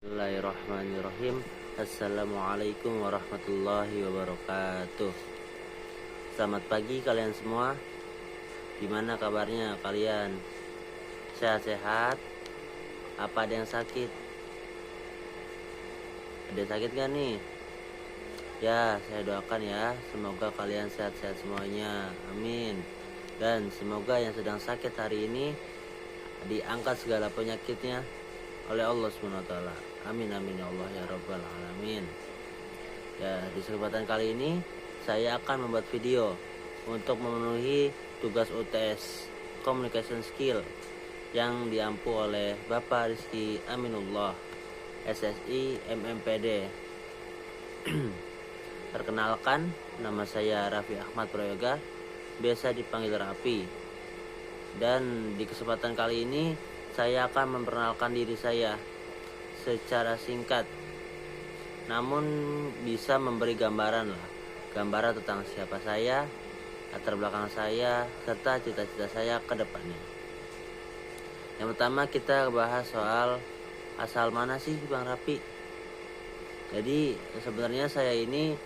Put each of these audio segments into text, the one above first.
Bismillahirrahmanirrahim. Assalamualaikum warahmatullahi wabarakatuh. Selamat pagi kalian semua. Gimana kabarnya kalian? Sehat-sehat? Apa ada yang sakit? Ada yang sakit gak nih? Ya, saya doakan ya, semoga kalian sehat-sehat semuanya. Amin. Dan semoga yang sedang sakit hari ini diangkat segala penyakitnya oleh Allah SWT. Amin amin ya Allah ya Rabbal Alamin. Ya, di kesempatan kali ini saya akan membuat video untuk memenuhi tugas UTS Communication Skill yang diampu oleh Bapak Rizky Aminullah, SSI MMPD. Perkenalkan, nama saya Raffi Ahmad Prayoga, biasa dipanggil Raffi. Dan di kesempatan kali ini saya akan memperkenalkan diri saya secara singkat, namun bisa memberi gambaran tentang siapa saya, latar belakang saya, serta cita-cita saya ke depannya. Yang pertama kita bahas soal asal mana sih Bang Rapi. Jadi sebenarnya saya ini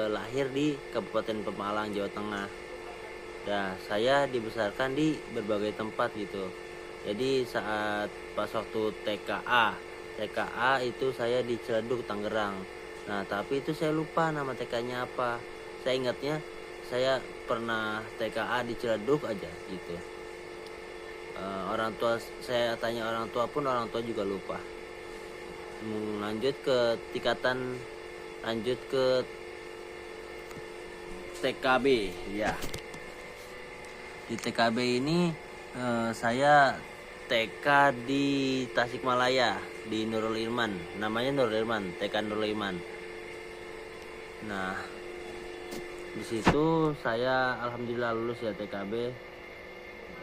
lahir di Kabupaten Pemalang, Jawa Tengah. Nah, saya dibesarkan di berbagai tempat gitu. Jadi saat pas waktu TKA itu saya di Ciledug, Tangerang. Nah, tapi itu saya lupa nama TK-nya apa. Saya ingatnya saya pernah TKA di Ciledug aja gitu. Orang tua saya tanya orang tua pun orang tua juga lupa. Lanjut ke TKB ya. Di TKB ini saya TK di Tasikmalaya, di Nurul Iman. Namanya Nurul Iman, TK Nurul Iman. Nah, di situ saya alhamdulillah lulus ya TKB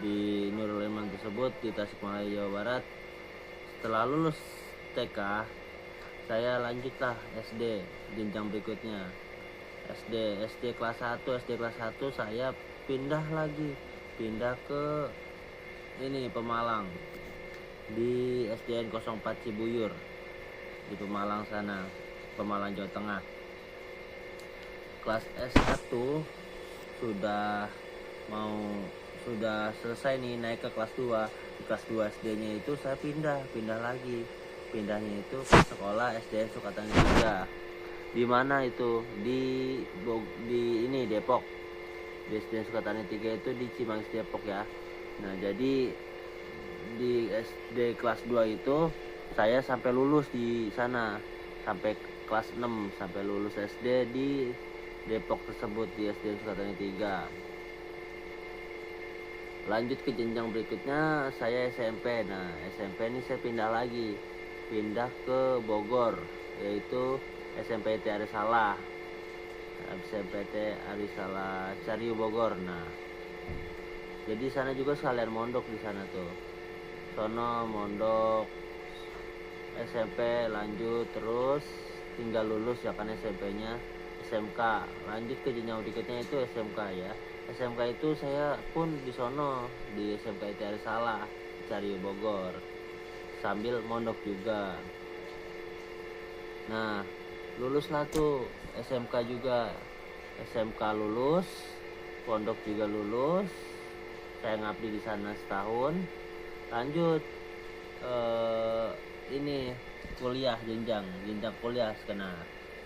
di Nurul Iman tersebut di Tasikmalaya, Jawa Barat. Setelah lulus TK, saya lanjutlah SD jenjang berikutnya. SD kelas 1 saya pindah ke Pemalang, di SDN 04 Cibuyur di Pemalang sana, Pemalang Jawa Tengah. Kelas S1 sudah selesai nih, naik ke kelas 2. Di kelas 2 SD-nya itu saya pindah lagi. Pindahnya itu ke sekolah SDN Sukatani 3. Di mana itu? Di Depok. Di SDN Sukatani 3 itu di Cimanggis, Depok ya. Nah, jadi di SD kelas 2 itu saya sampai lulus di sana, sampai kelas 6, sampai lulus SD di Depok tersebut, di SD Sukatani 3. Lanjut ke jenjang berikutnya saya SMP. Nah, SMP ini saya pindah ke Bogor, yaitu SMPT Arisalah. SMPT Arisalah Cariu Bogor. Nah, jadi sana juga sekalian mondok di sana tuh. Sono mondok SMP, lanjut terus tinggal lulus ya kan SMP-nya, SMK. Lanjut ke jenjang berikutnya itu SMK ya. SMK itu saya pun di sono di SMK IT Arisalah Cariu Bogor sambil mondok juga. Nah, luluslah tuh SMK juga. SMK lulus, pondok juga lulus. Saya ngabdi di sana setahun. Lanjut kuliah, jenjang kuliah. Karena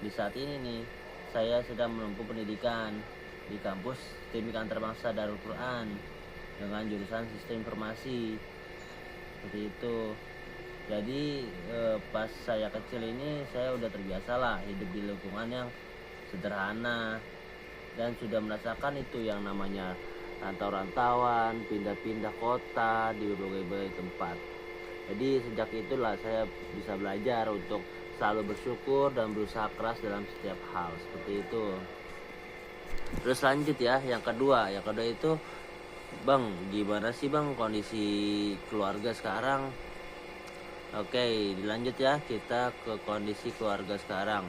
di saat ini nih saya sedang menempuh pendidikan di kampus Teknik Antarabangsa Darul Quran dengan jurusan Sistem Informasi. Seperti itu. Jadi pas saya kecil ini saya udah terbiasa lah hidup di lingkungan yang sederhana dan sudah merasakan itu yang namanya rantau-rantauan, pindah-pindah kota di berbagai tempat. Jadi sejak itulah saya bisa belajar untuk selalu bersyukur dan berusaha keras dalam setiap hal, seperti itu. Terus lanjut ya, yang kedua itu, Bang, gimana sih Bang kondisi keluarga sekarang? Oke, dilanjut ya, kita ke kondisi keluarga sekarang.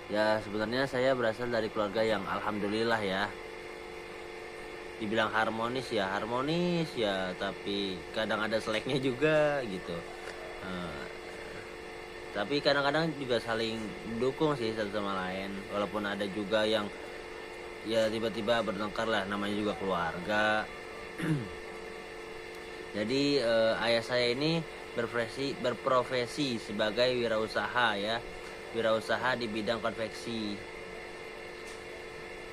Ya, sebenarnya saya berasal dari keluarga yang alhamdulillah ya. Dibilang harmonis ya, tapi kadang ada seleknya juga gitu. Tapi kadang-kadang juga saling mendukung sih satu sama lain, walaupun ada juga yang ya tiba-tiba bertengkar lah, namanya juga keluarga. Jadi ayah saya ini berprofesi sebagai wirausaha ya, wirausaha di bidang konveksi.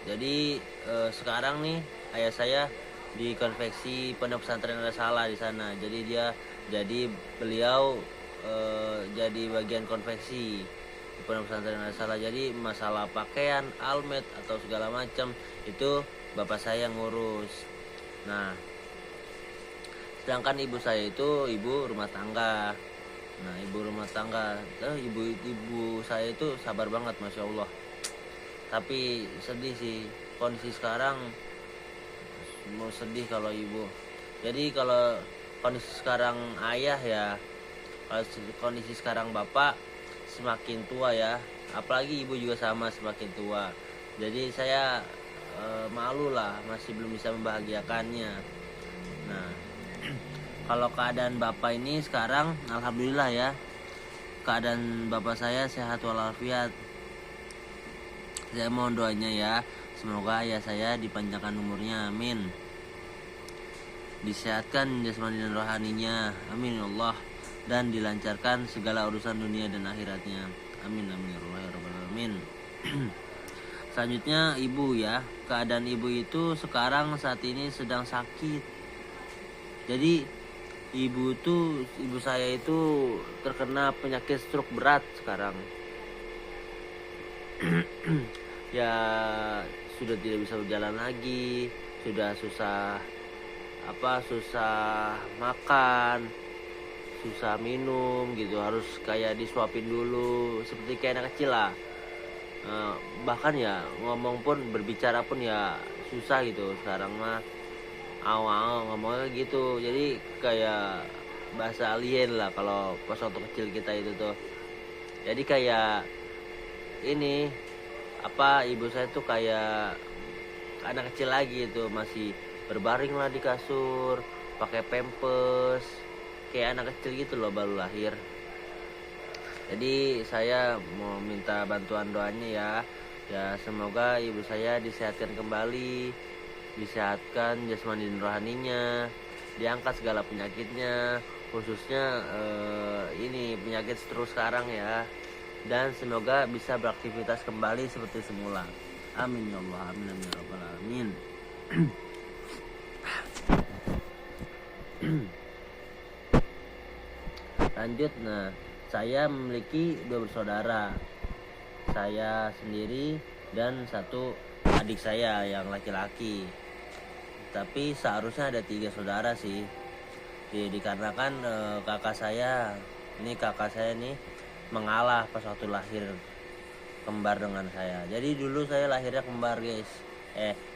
Jadi sekarang nih ayah saya di konveksi Pondok Pesantren Al Salah di sana. Jadi beliau jadi bagian konveksi di Pondok Pesantren Al Salah. Jadi masalah pakaian, almet atau segala macam itu bapak saya yang ngurus. Nah, sedangkan ibu saya itu ibu rumah tangga. Nah, ibu rumah tangga, ibu saya itu sabar banget, masya Allah. Tapi sedih sih kondisi sekarang, mau sedih kalau ibu. Jadi kalau kondisi sekarang ayah ya, kalau kondisi sekarang bapak semakin tua ya, apalagi ibu juga sama semakin tua. Jadi saya malu lah, masih belum bisa membahagiakannya. Nah, kalau keadaan bapak ini sekarang alhamdulillah ya, keadaan bapak saya sehat walafiat. Saya mohon doanya ya, semoga ayah saya dipanjangkan umurnya, amin. Disehatkan jasmani dan rohaninya, amin ya Allah. Dan dilancarkan segala urusan dunia dan akhiratnya, amin amin ya rabbal alamin. Selanjutnya ibu ya, keadaan ibu itu sekarang saat ini sedang sakit. Jadi ibu saya itu terkena penyakit stroke berat sekarang. Ya sudah tidak bisa berjalan lagi, sudah susah makan, susah minum gitu, harus kayak disuapin dulu seperti kayak anak kecil lah. Bahkan ya ngomong pun, berbicara pun ya susah gitu sekarang mah, ngomongnya gitu. Jadi kayak bahasa alien lah kalau pas waktu kecil kita itu tuh. Jadi kayak ini ibu saya tuh kayak anak kecil lagi itu, masih berbaring lah di kasur, pakai pampers, kayak anak kecil gitu loh, baru lahir. Jadi saya mau minta bantuan doanya ya semoga ibu saya disehatkan kembali, disehatkan jasmani dan rohaninya, diangkat segala penyakitnya, khususnya ini penyakit stroke sekarang ya, dan semoga bisa beraktivitas kembali seperti semula, amin ya Allah, amin amin ya rabbal alamin. Lanjut, nah saya memiliki 2 bersaudara, saya sendiri dan satu adik saya yang laki-laki. Tapi seharusnya ada 3 saudara sih. Dikarenakan kakak saya nih mengalah pas waktu lahir kembar dengan saya. Jadi dulu saya lahirnya kembar guys.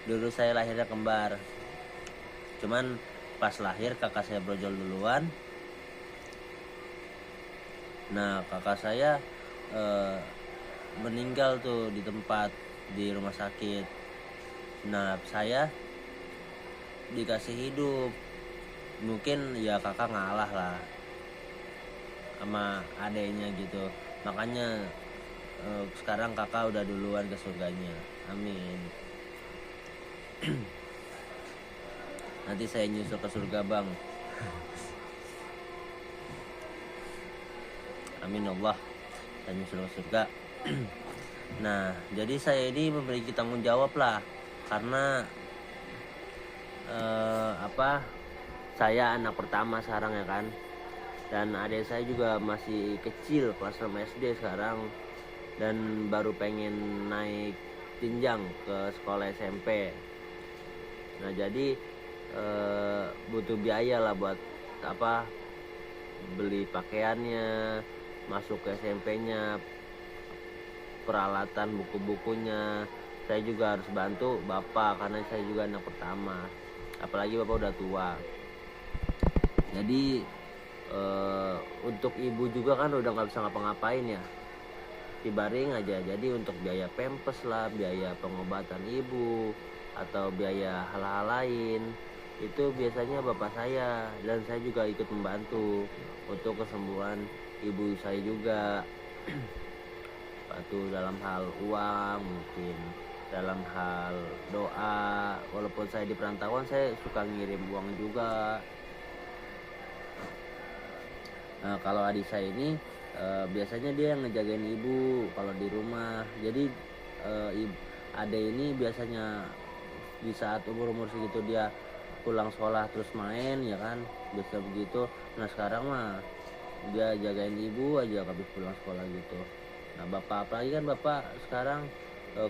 Dulu saya lahirnya kembar. Cuman pas lahir kakak saya brojol duluan. Nah kakak saya meninggal tuh di tempat, di rumah sakit. Nah saya dikasih hidup. Mungkin ya kakak ngalah lah sama adeknya gitu, makanya sekarang kakak udah duluan ke surganya, amin. Nanti saya nyusul ke surga bang, amin Allah, saya nyusul ke surga. Nah jadi saya ini memiliki tanggung jawab lah, karena saya anak pertama sekarang ya kan, dan adik saya juga masih kecil, kelas 6 SD sekarang, dan baru pengen naik jenjang ke sekolah SMP. Nah jadi butuh biaya lah buat beli pakaiannya, masuk ke SMP-nya, peralatan buku-bukunya. Saya juga harus bantu bapak karena saya juga anak pertama, apalagi bapak udah tua. Jadi untuk ibu juga kan udah nggak bisa ngapa-ngapain ya, dibaring aja. Jadi untuk biaya pempes lah, biaya pengobatan ibu, atau biaya hal-hal lain itu biasanya bapak saya, dan saya juga ikut membantu untuk kesembuhan ibu saya juga. Bantu dalam hal uang, mungkin dalam hal doa. Walaupun saya di perantauan, saya suka ngirim uang juga. Nah, kalau adik saya ini biasanya dia yang ngejagain ibu kalau di rumah. Jadi adik ini biasanya di saat umur segitu dia pulang sekolah terus main, ya kan, biasa begitu. Nah sekarang mah dia jagain ibu aja habis pulang sekolah gitu. Nah bapak, apalagi kan bapak sekarang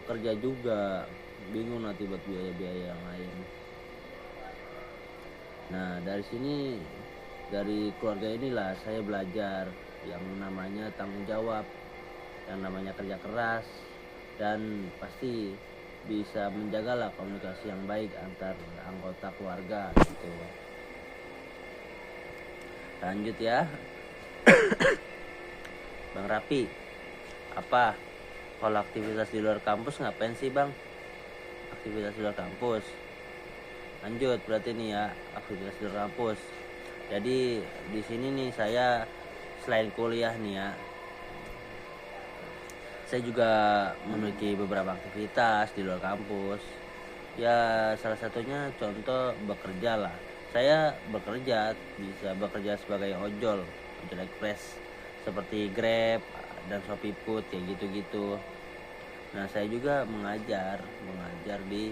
kerja juga, bingung nanti buat biaya-biaya yang lain. Nah dari sini, dari keluarga inilah saya belajar yang namanya tanggung jawab, yang namanya kerja keras, dan pasti bisa menjagalah komunikasi yang baik antar anggota keluarga gitu. Lanjut ya. Bang Rapi, apa kalau aktivitas di luar kampus ngapain sih Bang? Aktivitas di luar kampus. Lanjut berarti nih ya, aktivitas di luar kampus. Jadi di sini nih saya selain kuliah nih ya, saya juga memiliki beberapa aktivitas di luar kampus. Ya salah satunya contoh bekerja lah. Saya bekerja, bisa bekerja sebagai ojol ekspres seperti Grab dan Shopee Food kayak gitu-gitu. Nah saya juga mengajar di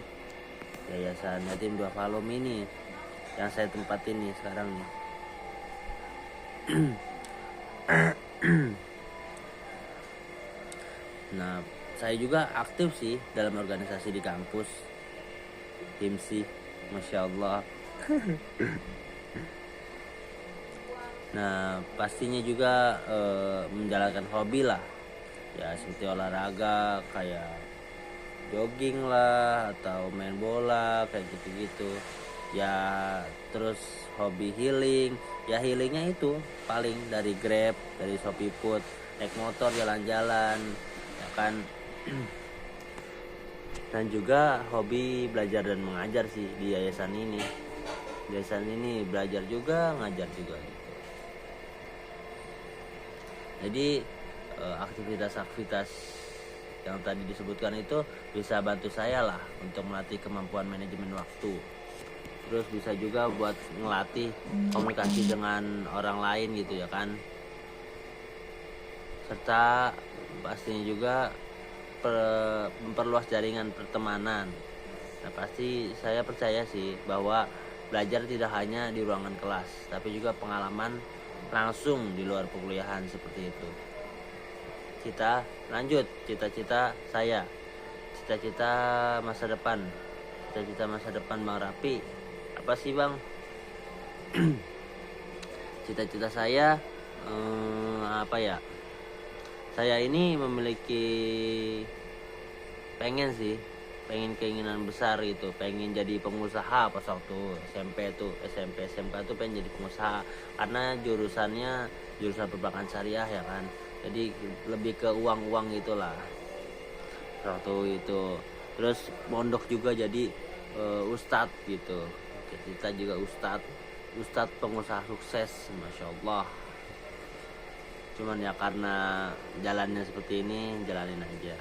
Yayasan Yatim Duafa ini yang saya tempatin nih sekarang nih. Nah saya juga aktif sih dalam organisasi di kampus, HIMSI, Masya Allah. Nah pastinya juga menjalankan hobi lah ya, seperti olahraga kayak jogging lah atau main bola kayak gitu-gitu ya. Terus hobi healing ya, healingnya itu paling dari Grab, dari Shopee Food, naik motor jalan-jalan ya kan. Dan juga hobi belajar dan mengajar sih di yayasan ini. Yayasan ini belajar juga, ngajar juga gitu. Jadi aktivitas-aktivitas yang tadi disebutkan itu bisa bantu saya lah untuk melatih kemampuan manajemen waktu. Terus bisa juga buat ngelatih komunikasi dengan orang lain gitu ya kan. Serta pastinya juga memperluas jaringan pertemanan. Nah pasti saya percaya sih bahwa belajar tidak hanya di ruangan kelas, tapi juga pengalaman langsung di luar perkuliahan seperti itu. Kita lanjut, cita-cita saya, cita-cita masa depan Bang Rapi, apa sih Bang? Cita-cita saya apa ya? Saya ini memiliki pengen keinginan besar gitu, pengen jadi pengusaha. Pas waktu SMP SMK tuh pengen jadi pengusaha karena jurusan perbankan syariah ya kan, jadi lebih ke uang gitulah waktu itu. Terus mondok juga jadi ustadz gitu, kita juga ustadz pengusaha sukses, Masya Allah. Cuman ya karena jalannya seperti ini, jalanin aja.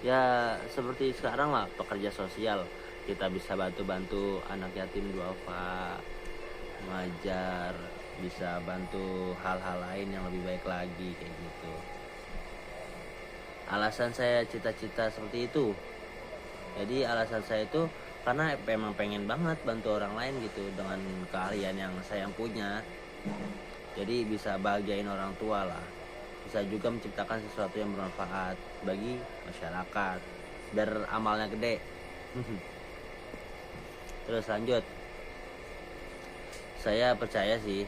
Ya seperti sekarang lah, pekerja sosial, kita bisa bantu anak yatim duafa, mengajar, bisa bantu hal-hal lain yang lebih baik lagi kayak gitu. Alasan saya cita-cita seperti itu, jadi alasan saya itu karena memang pengen banget bantu orang lain gitu dengan keahlian yang saya punya. Jadi bisa bahagiain orang tua lah, bisa juga menciptakan sesuatu yang bermanfaat bagi masyarakat biar amalnya gede. Terus lanjut, saya percaya sih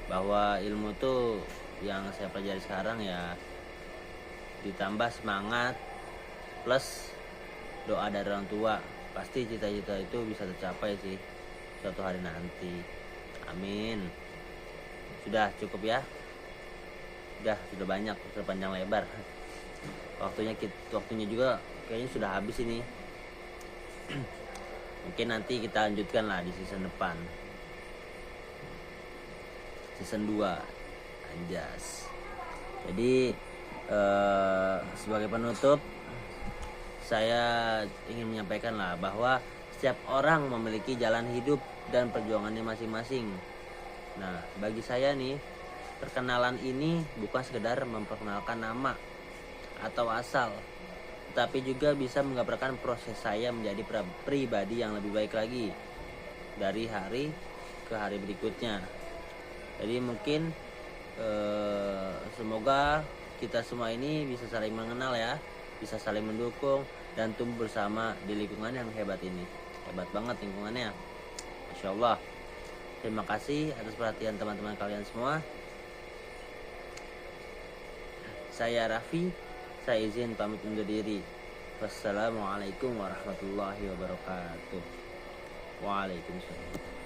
bahwa ilmu tuh yang saya pelajari sekarang ya ditambah semangat plus doa dari orang tua, pasti cita-cita itu bisa tercapai sih suatu hari nanti. Amin. Sudah cukup ya, sudah banyak, sudah panjang lebar. Waktunya juga kayaknya sudah habis ini. Mungkin nanti kita lanjutkan lah di season depan, season 2. Anjas. Jadi sebagai penutup, saya ingin menyampaikan lah bahwa setiap orang memiliki jalan hidup dan perjuangannya masing-masing. Nah, bagi saya nih, perkenalan ini bukan sekedar memperkenalkan nama atau asal, tetapi juga bisa menggambarkan proses saya menjadi pribadi yang lebih baik lagi dari hari ke hari berikutnya. Jadi mungkin semoga kita semua ini bisa saling mengenal ya, bisa saling mendukung dan tumbuh bersama di lingkungan yang hebat ini. Hebat banget lingkungannya, Masya Allah. Terima kasih atas perhatian teman-teman kalian semua. Saya Raffi, saya izin pamit undur diri. Wassalamualaikum warahmatullahi wabarakatuh. Waalaikumsalam.